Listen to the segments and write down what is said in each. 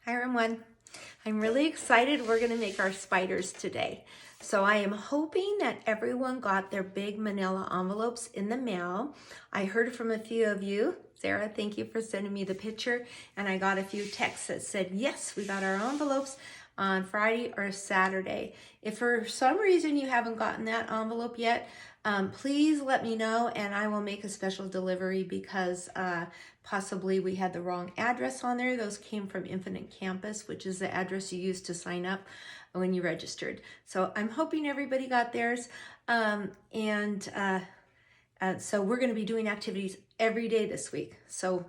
Hi everyone. I'm really excited we're going to make our spiders today. So I am hoping that everyone got their big manila envelopes in the mail. I heard from a few of you. Sarah, thank you for sending me the picture. And I got a few texts that said, yes, we got our envelopes on Friday or Saturday. If for some reason you haven't gotten that envelope yet, please let me know and I will make a special delivery because possibly we had the wrong address on there. Those came from Infinite Campus, which is the address you used to sign up when you registered. So I'm hoping everybody got theirs. So we're going to be doing activities every day this week. So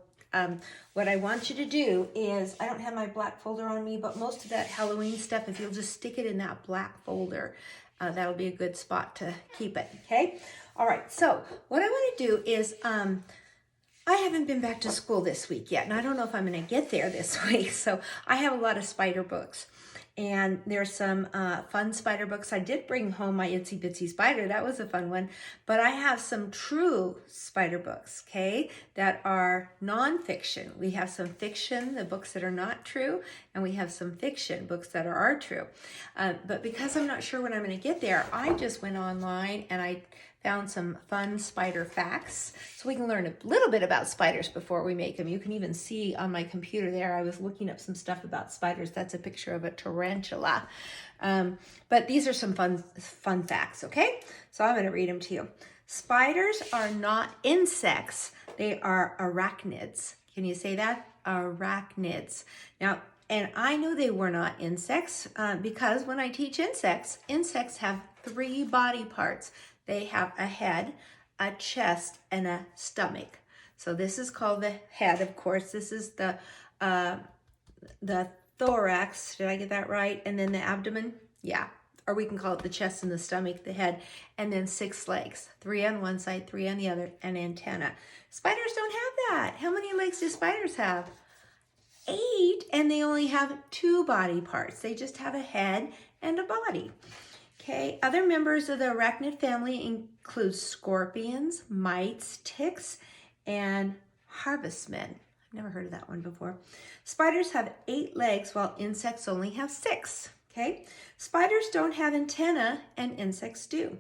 what I want you to do is, I don't have my black folder on me, but most of that Halloween stuff, if you'll just stick it in that black folder, that'll be a good spot to keep it, okay? All right, so what I want to do is, I haven't been back to school this week yet, and I don't know if I'm going to get there this week, so I have a lot of spider books. And there's some fun spider books. I did bring home my Itsy Bitsy Spider. That was a fun one. But I have some true spider books, okay, that are nonfiction. We have some fiction, the books that are not true, and we have some fiction books that are true. But because I'm not sure when I'm going to get there, I just went online and I found some fun spider facts so we can learn a little bit about spiders before we make them. You can even see on my computer there, I was looking up some stuff about spiders. That's a picture of a tarantula. But these are some fun facts, okay? So I'm going to read them to you. Spiders are not insects. They are arachnids. Can you say that? Arachnids. Now, and I knew they were not insects because when I teach insects, insects have 3 body parts. They have a head, a chest, and a stomach. So this is called the head, of course. This is the thorax. Did I get that right? And then the abdomen. Yeah. Or we can call it the chest and the stomach, the head, and then 6 legs. 3 on one side, 3 on the other, and antenna. Spiders don't have that. How many legs do spiders have? 8, and they only have 2 body parts. They just have a head and a body. Okay, other members of the arachnid family include scorpions, mites, ticks, and harvestmen. I've never heard of that one before. Spiders have 8 legs while insects only have 6. Okay, spiders don't have antennae and insects do.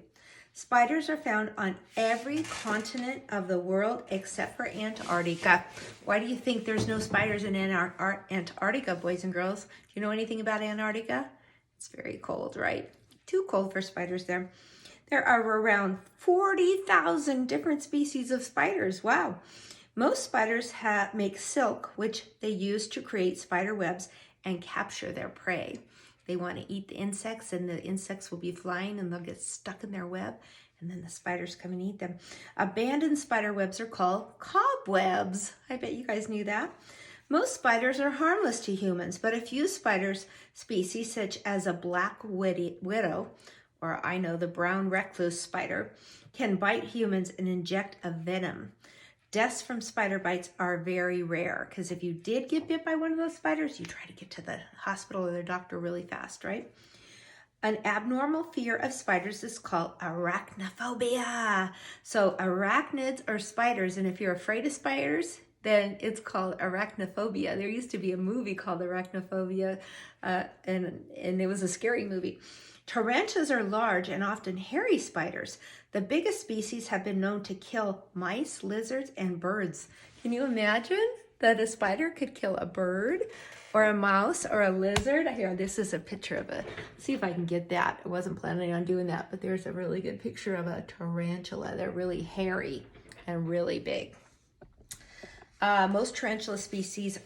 Spiders are found on every continent of the world except for Antarctica. Why do you think there's no spiders in Antarctica, boys and girls? Do you know anything about Antarctica? It's very cold, right? Too cold for spiders there. There are around 40,000 different species of spiders. Wow. Most spiders make silk, which they use to create spider webs and capture their prey. They want to eat the insects, and the insects will be flying and they'll get stuck in their web, and then the spiders come and eat them. Abandoned spider webs are called cobwebs. I bet you guys knew that. Most spiders are harmless to humans, but a few spiders species, such as a black widow, or I know the brown recluse spider, can bite humans and inject a venom. Deaths from spider bites are very rare, because if you did get bit by one of those spiders, you try to get to the hospital or the doctor really fast, right? An abnormal fear of spiders is called arachnophobia. So arachnids are spiders, and if you're afraid of spiders, then it's called arachnophobia. There used to be a movie called Arachnophobia, and it was a scary movie. Tarantulas are large and often hairy spiders. The biggest species have been known to kill mice, lizards, and birds. Can you imagine that a spider could kill a bird or a mouse or a lizard? Here, this is a picture of see if I can get that. I wasn't planning on doing that, but there's a really good picture of a tarantula. They're really hairy and really big. Most tarantula species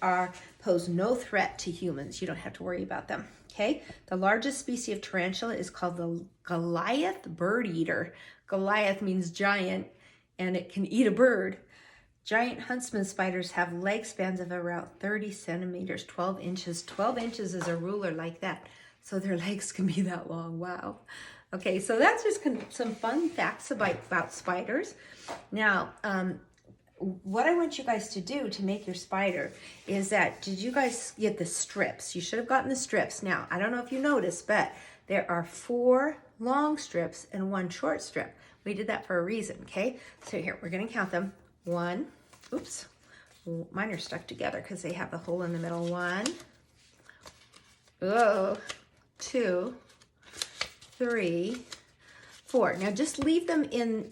pose no threat to humans. You don't have to worry about them. Okay, the largest species of tarantula is called the Goliath bird eater. Goliath means giant, and it can eat a bird. Giant huntsman spiders have leg spans of around 30 centimeters, 12 inches. 12 inches is a ruler like that, so their legs can be that long. Wow. Okay, so that's just some fun facts about spiders. Now, what I want you guys to do to make your spider is that, did you guys get the strips? You should have gotten the strips. Now, I don't know if you noticed, but there are 4 long strips and 1 short strip. We did that for a reason, okay? So here, we're gonna count them. 1, oops, mine are stuck together because they have the hole in the middle. 1, Oh, 2, 3, 4. Now just leave them in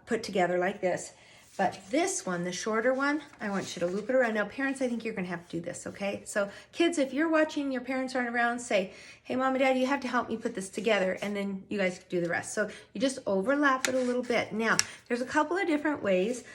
put together like this. But this one, the shorter one, I want you to loop it around. Now, parents, I think you're going to have to do this, okay? So, kids, if you're watching, your parents aren't around, say, hey, Mom and Dad, you have to help me put this together, and then you guys do the rest. So, you just overlap it a little bit. Now, there's a couple of different ways.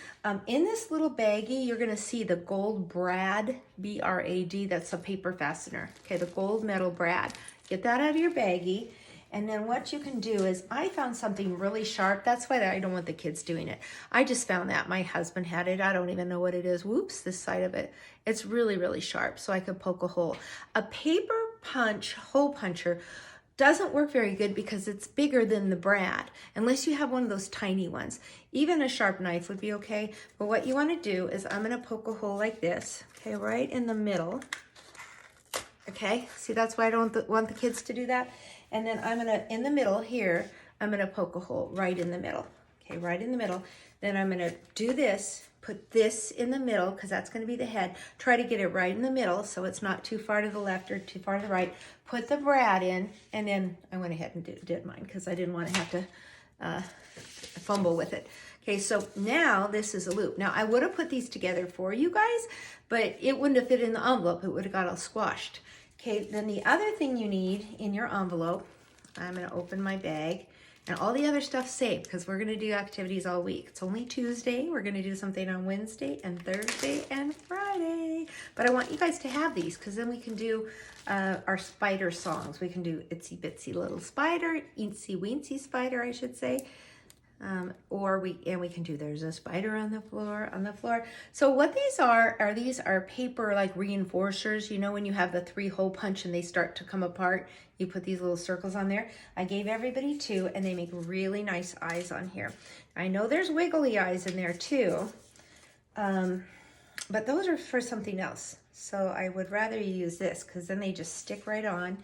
In this little baggie, you're going to see the gold brad, B-R-A-D, that's a paper fastener. Okay, the gold metal brad. Get that out of your baggie. And then what you can do is, I found something really sharp. That's why I don't want the kids doing it. I just found that. My husband had it. I don't even know what it is. Whoops, this side of it. It's really, really sharp, so I could poke a hole. A paper punch, hole puncher, doesn't work very good because it's bigger than the brad, unless you have one of those tiny ones. Even a sharp knife would be okay. But what you want to do is, I'm going to poke a hole like this, okay, right in the middle. Okay, see, that's why I don't want the kids to do that. And then I'm gonna, in the middle here, I'm gonna poke a hole right in the middle. Okay, right in the middle. Then I'm gonna do this, put this in the middle, because that's gonna be the head. Try to get it right in the middle so it's not too far to the left or too far to the right. Put the brad in, and then I went ahead and did mine because I didn't want to have to fumble with it. Okay, so now this is a loop. Now I would have put these together for you guys, but it wouldn't have fit in the envelope. It would have got all squashed. Okay, then the other thing you need in your envelope, I'm going to open my bag, and all the other stuff's saved because we're going to do activities all week. It's only Tuesday. We're going to do something on Wednesday and Thursday and Friday. But I want you guys to have these because then we can do our spider songs. We can do Itsy Bitsy Little Spider, Eensy Weensy Spider, I should say. Or we can do There's a Spider on the floor. So what these are paper like reinforcers. You know, when you have the 3-hole punch and they start to come apart, you put these little circles on there. I gave everybody 2, and they make really nice eyes on here. I know there's wiggly eyes in there too, but those are for something else. So I would rather you use this because then they just stick right on.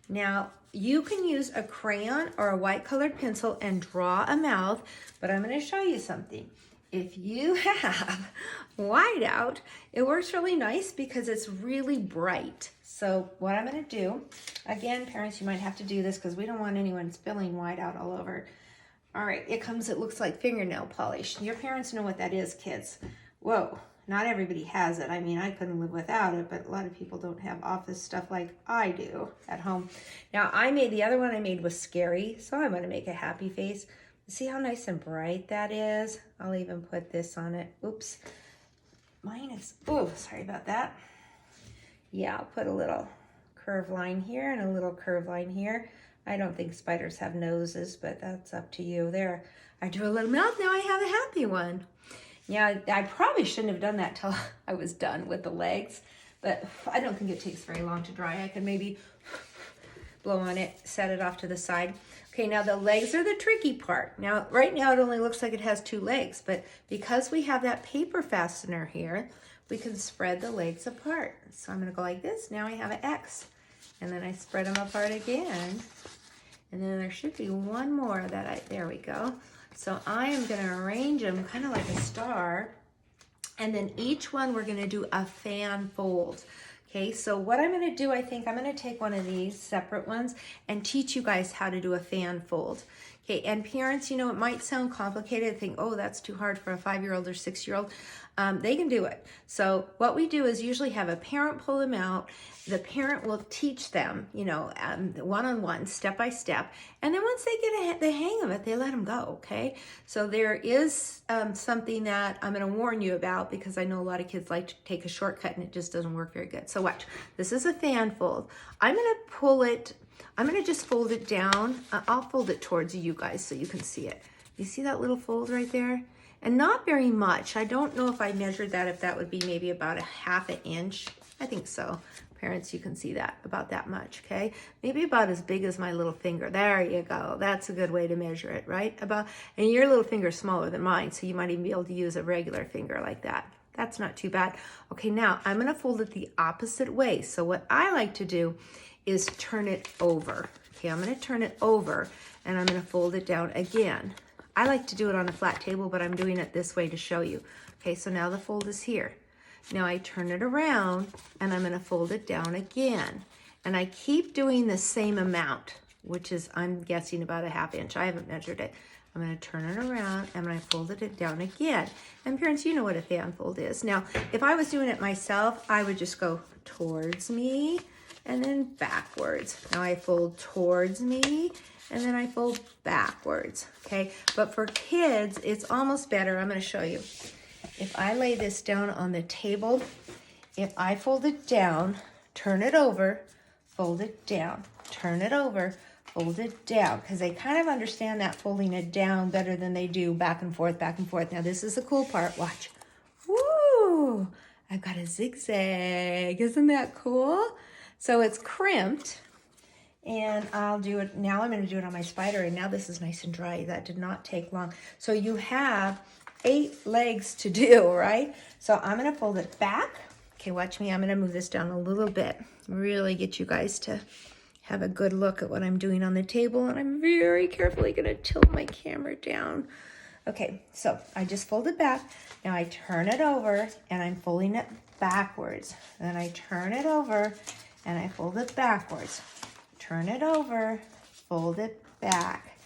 Now, you can use a crayon or a white colored pencil and draw a mouth, but I'm going to show you something. If you have whiteout, it works really nice because it's really bright. So what I'm going to do, again, parents, you might have to do this because we don't want anyone spilling whiteout all over. All right, it looks like fingernail polish. Your parents know what that is, kids. Whoa. Not everybody has it. I mean, I couldn't live without it, but a lot of people don't have office stuff like I do at home. Now, the other one I made was scary, so I'm going to make a happy face. See how nice and bright that is? I'll even put this on it. Oops. Mine is, oh, sorry about that. Yeah, I'll put a little curved line here and a little curved line here. I don't think spiders have noses, but that's up to you. There, I drew a little mouth. Now I have a happy one. Yeah, I probably shouldn't have done that till I was done with the legs, but I don't think it takes very long to dry. I could maybe blow on it, set it off to the side. Okay, now the legs are the tricky part. Now, right now it only looks like it has 2 legs, but because we have that paper fastener here, we can spread the legs apart. So I'm gonna go like this. Now I have an X, and then I spread them apart again. And then there should be one more there we go. So I am going to arrange them kind of like a star, and then each one we're going to do a fan fold. Okay, so what I'm going to do, I think I'm going to take one of these separate ones and teach you guys how to do a fan fold. Okay, and parents, you know, it might sound complicated, think, oh, that's too hard for a 5-year-old or 6-year-old. They can do it. So what we do is usually have a parent pull them out. The parent will teach them, you know, one-on-one, step by step. And then once they get the hang of it, they let them go, okay? So there is something that I'm going to warn you about because I know a lot of kids like to take a shortcut and it just doesn't work very good. So watch. This is a fan fold. I'm going to pull it. I'm going to just fold it down. I'll fold it towards you guys so you can see it. You see that little fold right there? And not very much. I don't know if I measured that, if that would be maybe about a 1/2 inch. I think so. Parents, you can see that, about that much, okay? Maybe about as big as my little finger. There you go. That's a good way to measure it, right? And your little finger is smaller than mine, so you might even be able to use a regular finger like that. That's not too bad. Okay, now I'm going to fold it the opposite way. So what I like to do is turn it over. Okay, I'm going to turn it over, and I'm going to fold it down again. I like to do it on a flat table, but I'm doing it this way to show you. Okay, so now the fold is here. Now I turn it around, and I'm going to fold it down again. And I keep doing the same amount, which is, I'm guessing, about a 1/2 inch. I haven't measured it. I'm going to turn it around and I folded it down again. And parents, you know what a fan fold is. Now, if I was doing it myself, I would just go towards me and then backwards. Now I fold towards me and then I fold backwards, okay? But for kids, it's almost better. I'm going to show you. If I lay this down on the table, if I fold it down, turn it over, fold it down, turn it over, fold it down, because they kind of understand that folding it down better than they do back and forth, back and forth. Now this is the cool part, watch. Woo! I've got a zigzag, isn't that cool? So it's crimped, and I'll do it, now I'm gonna do it on my spider, and now this is nice and dry. That did not take long. So you have 8 legs to do, right? So I'm gonna fold it back. Okay, watch me, I'm gonna move this down a little bit, really get you guys to have a good look at what I'm doing on the table, and I'm very carefully gonna tilt my camera down. Okay, so I just fold it back. Now I turn it over and I'm folding it backwards. Then I turn it over and I fold it backwards. Turn it over, fold it back.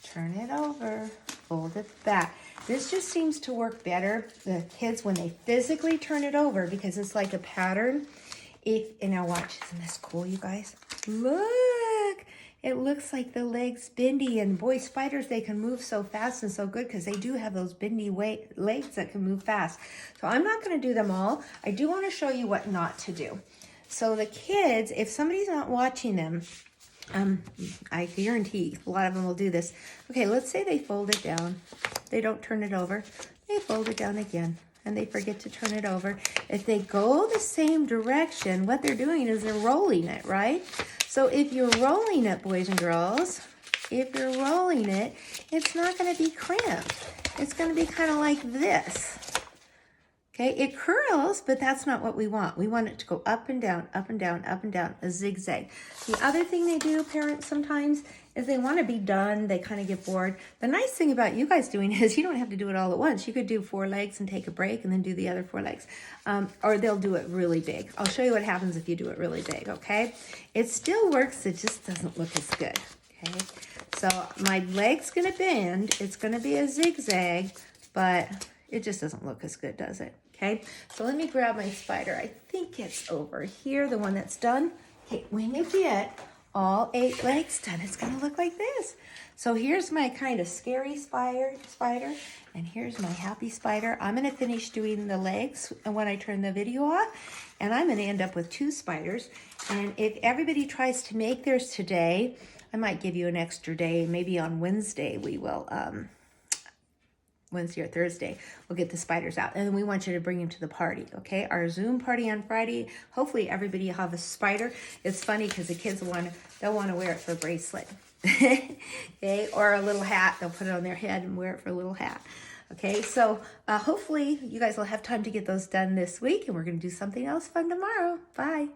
Turn it over, fold it back. This just seems to work better, the kids, when they physically turn it over, because it's like a pattern. And now watch, isn't this cool, you guys? Look, it looks like the legs bendy, and boy, spiders, they can move so fast and so good because they do have those bendy legs that can move fast. So I'm not going to do them all. I do want to show you what not to do. So the kids, if somebody's not watching them, I guarantee a lot of them will do this. Okay, let's say they fold it down. They don't turn it over. They fold it down again, and they forget to turn it over. If they go the same direction, what they're doing is they're rolling it, right? So if you're rolling it, boys and girls, if you're rolling it, it's not going to be crimped. It's going to be kind of like this. Okay, it curls, but that's not what we want. We want it to go up and down, up and down, up and down, a zigzag. The other thing they do, parents, sometimes, is they want to be done. They kind of get bored. The nice thing about you guys doing is you don't have to do it all at once. You could do 4 legs and take a break and then do the other 4 legs. Or they'll do it really big. I'll show you what happens if you do it really big, okay? It still works. It just doesn't look as good, okay? So my leg's going to bend. It's going to be a zigzag, but it just doesn't look as good, does it? Okay, so let me grab my spider. I think it's over here, the one that's done. Okay, when you get all 8 legs done, it's gonna look like this. So here's my kind of scary spider, and here's my happy spider. I'm gonna finish doing the legs when I turn the video off, and I'm gonna end up with 2 spiders. And if everybody tries to make theirs today, I might give you an extra day. Maybe on Wednesday we will, Wednesday or Thursday, we'll get the spiders out. And then we want you to bring them to the party, okay? Our Zoom party on Friday. Hopefully everybody will have a spider. It's funny because the kids they'll want to wear it for a bracelet, okay? Or a little hat. They'll put it on their head and wear it for a little hat. Okay, so hopefully you guys will have time to get those done this week, and we're going to do something else fun tomorrow. Bye.